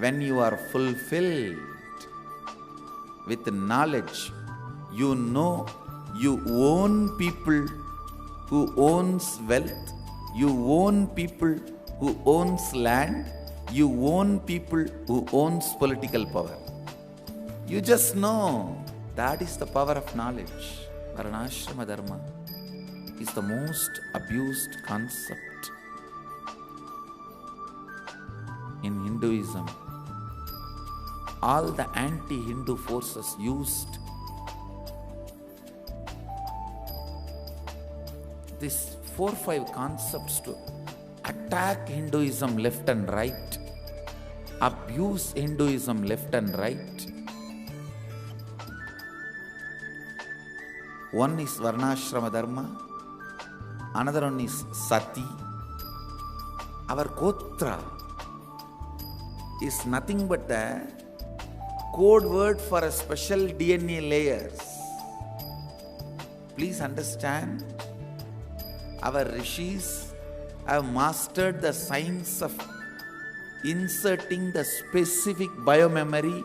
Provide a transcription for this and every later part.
when you are fulfilled with knowledge, you know you own people who owns wealth, you own people who owns land, you own people who owns political power. You just know. That is the power of knowledge. Varnashrama dharma is the most abused concept in Hinduism. All the anti-Hindu forces used these 4 or 5 concepts to attack Hinduism left and right, abuse Hinduism left and right. One is Varnashrama Dharma, another one is Sati. Our Gotra is nothing but the code word for a special DNA layers. Please understand, our rishis have mastered the science of inserting the specific biomemory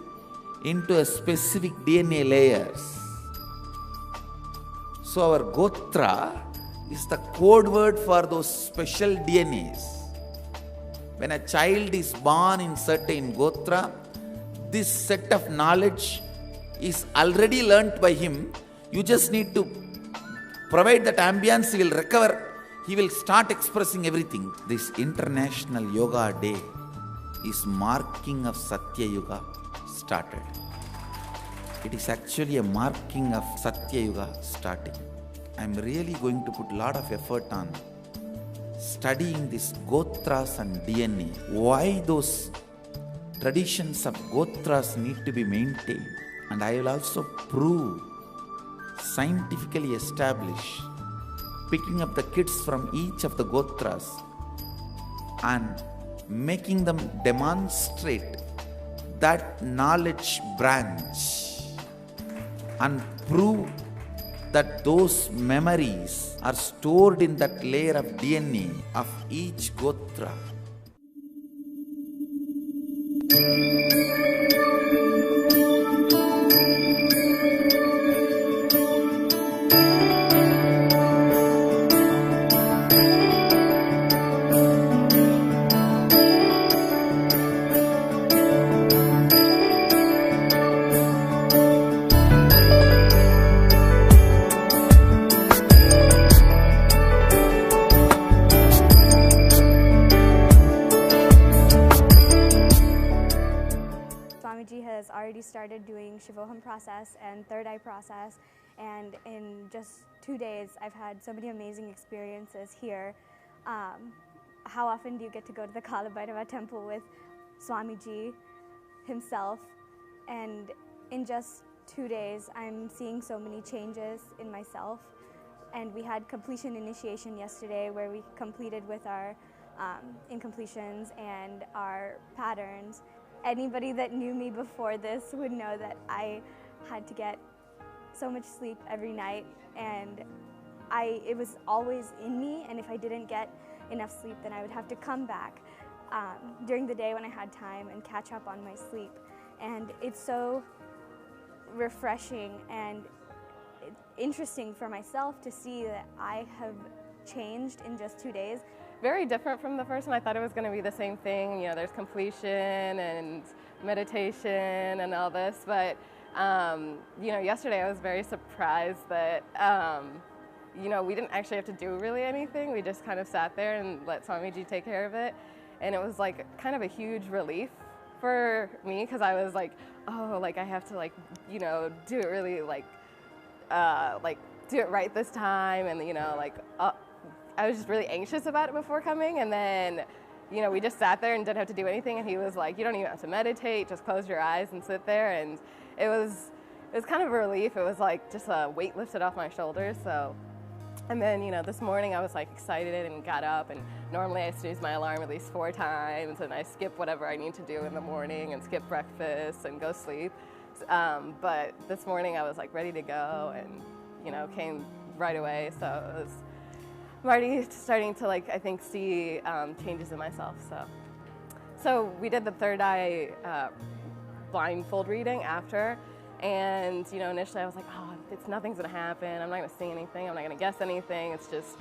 into a specific DNA layers. So our Gotra is the code word for those special DNAs. When a child is born in certain Gotra, this set of knowledge is already learnt by him. You just need to provide that ambience, he will recover, he will start expressing everything. This International Yoga Day is marking of Satya Yuga started. It is actually a marking of Satya Yuga starting. I am really going to put a lot of effort on studying these Gotras and DNA. Why those traditions of Gotras need to be maintained. And I will also prove, scientifically establish, picking up the kids from each of the Gotras and making them demonstrate that knowledge branch and prove that those memories are stored in that layer of DNA of each Gotra. Has already started doing Shivoham process and third eye process, and in just 2 days I've had so many amazing experiences here. How often do you get to go to the Kalabhairava temple with Swamiji himself? And in just 2 days I'm seeing so many changes in myself. And we had completion initiation yesterday where we completed with our incompletions and our patterns. Anybody that knew me before this would know that I had to get so much sleep every night, and it was always in me, and if I didn't get enough sleep then I would have to come back during the day when I had time and catch up on my sleep. And it's so refreshing and interesting for myself to see that I have changed in just 2 days. Very different from the first one. I thought it was going to be the same thing. You know, there's completion and meditation and all this, but you know, yesterday I was very surprised that you know, we didn't actually have to do really anything. We just kind of sat there and let Swamiji take care of it, and it was like kind of a huge relief for me, because I was like, oh, like I have to, like, you know, do it really like do it right this time, and you know, like I was just really anxious about it before coming, and then, you know, we just sat there and didn't have to do anything, and he was like, you don't even have to meditate, just close your eyes and sit there, and it was kind of a relief. It was like just a weight lifted off my shoulders. So, and then, you know, this morning I was like excited and got up, and normally I snooze my alarm at least 4 times, and I skip whatever I need to do in the morning and skip breakfast and go sleep. But this morning I was like ready to go, and, you know, came right away. So it was, I'm already starting to, like, I think, see changes in myself. So So we did the third eye blindfold reading after, and initially I was like, oh, nothing's gonna happen. I'm not gonna see anything. I'm not gonna guess anything. It's just,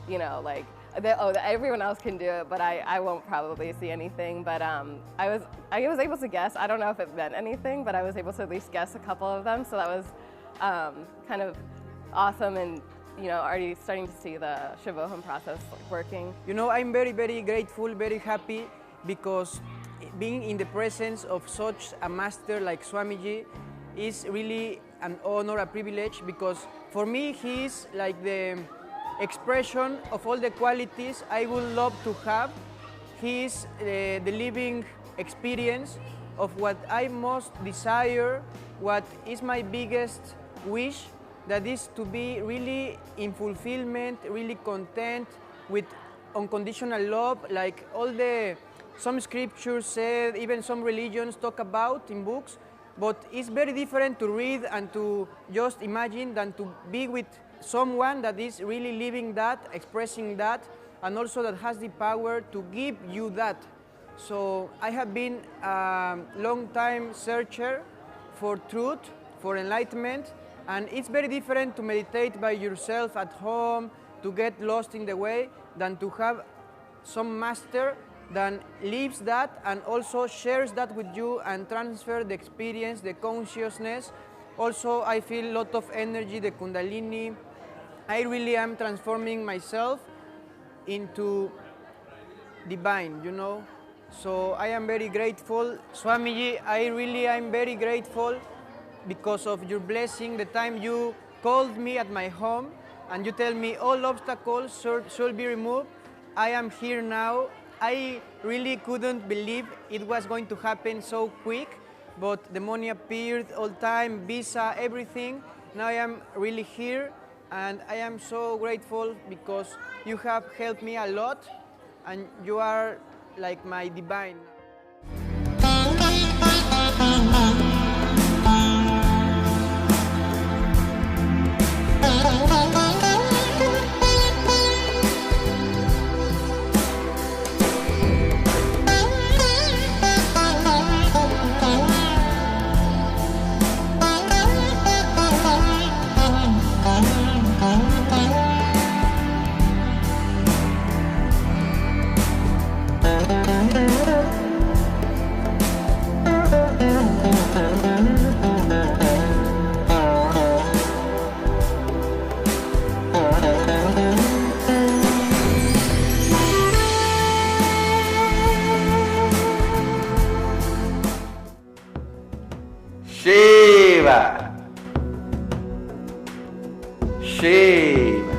like, everyone else can do it, but I won't probably see anything. But I was able to guess. I don't know if it meant anything, but I was able to at least guess a couple of them. So that was kind of awesome, and already starting to see the Shivoham process working. I'm very, very grateful, very happy, because being in the presence of such a master like Swamiji is really an honor, a privilege, because for me he is like the expression of all the qualities I would love to have. He is the living experience of what I most desire, what is my biggest wish, that is to be really in fulfillment, really content with unconditional love, like some scriptures said, even some religions talk about in books. But it's very different to read and to just imagine than to be with someone that is really living that, expressing that, and also that has the power to give you that. So I have been a long-time searcher for truth, for enlightenment, and it's very different to meditate by yourself at home, to get lost in the way, than to have some master that lives that and also shares that with you and transfer the experience, the consciousness. Also, I feel a lot of energy, the Kundalini. I really am transforming myself into divine, So I am very grateful. Swamiji, I really am very grateful because of your blessing. The time you called me at my home and you tell me all obstacles should be removed, I am here now. I really couldn't believe it was going to happen so quick, but the money appeared all time, visa, everything. Now I am really here, and I am so grateful because you have helped me a lot, and you are like my divine. Shiva, Shiva, Shiva,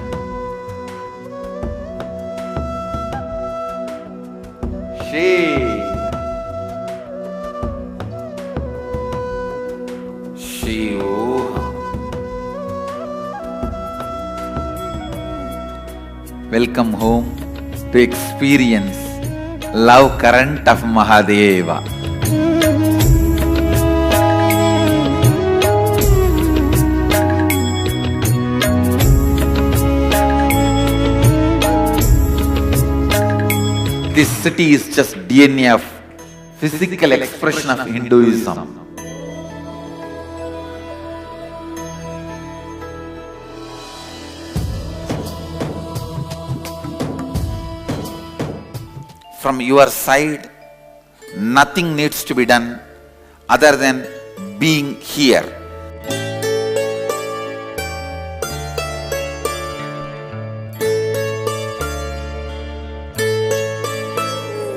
Shivoham. Welcome home to experience love current of Mahadeva. This city is just DNA of physical expression of Hinduism. From your side, nothing needs to be done other than being here.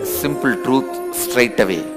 Simple truth straight away.